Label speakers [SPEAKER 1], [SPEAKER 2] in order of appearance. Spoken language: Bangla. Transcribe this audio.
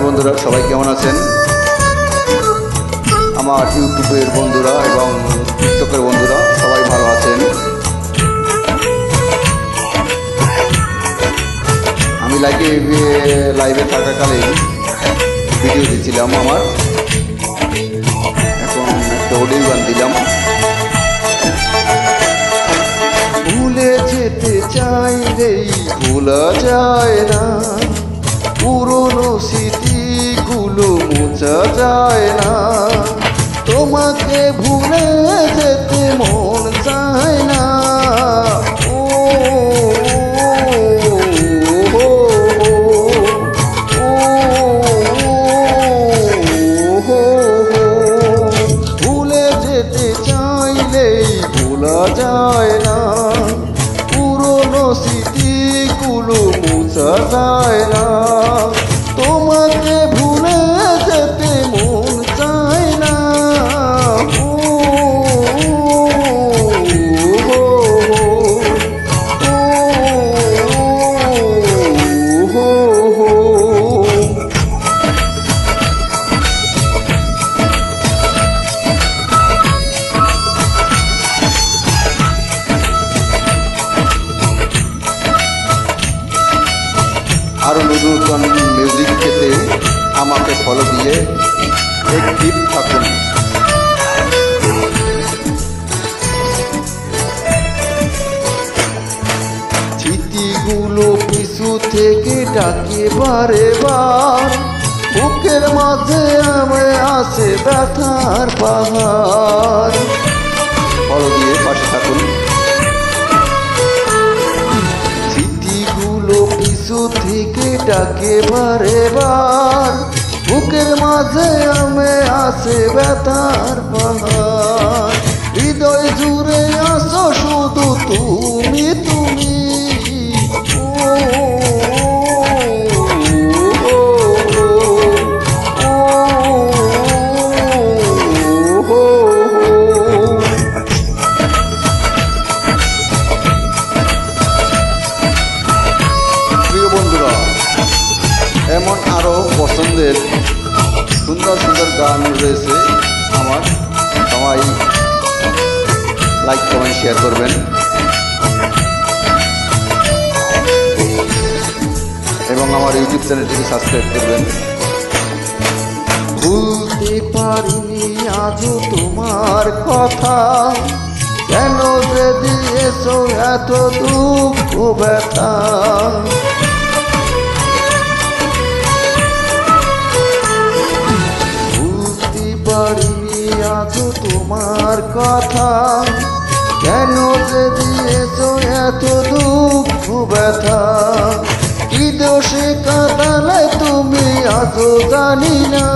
[SPEAKER 1] বন্ধুরা সবাই কেমন আছেন? আমার ইউটিউবের বন্ধুরা এবং টিকটকের বন্ধুরা সবাই ভালো আছেন। আমি লাইভে থাকাকালীন ভিডিও দিয়েছিলাম আমার, এখন একটা অডিও গান দিলাম। ভুলে যেতে চাইলেই ভোলা যায় না, পুরনো স্মৃতিগুলো মোছা যায় না, তোমাকে ভুলে যেতে মন চায় না। ও ভুলে যেতে চাইলেই ভোলা যায় না, পুরনো স্মৃতিগুলো মোছা যায় না, তোমাকে ভুলে যেতে মন চায় না। আরও নতুন মিউজিক পেতে আমাকে ফলো দিয়ে অ্যাক্টিভ থাকুন। স্মৃতিগুলো পিছু থেকে ডাকে বারে বার, বুকের মাঝে আমি আসে ব্যথার পাহাড়। ফলো দিয়ে পাশে থাকুন। পিছু থেকে ডাকে বারে বার, বুকের মাঝে আমি আসে ব্যথার পাহাড়। হৃদয় জুড়ে আসো শুধু তুমি তুমি। এমন আরও পছন্দের সুন্দর সুন্দর গান রয়েছে আমার, সবাই লাইক কমেন্ট শেয়ার করবেন এবং আমার ইউটিউব চ্যানেলটিকে সাবস্ক্রাইব করবেন। ভুলতে পারিনি আজও তোমার কথা, কেন যে দিয়েছো এত দুঃখ ব্যথা। পারিনি আজও তোমার কথা, কেন যে দিয়েছো এত দুঃখ ব্যথা। কি দোষে কাঁদালে তুমি আজও জানি না।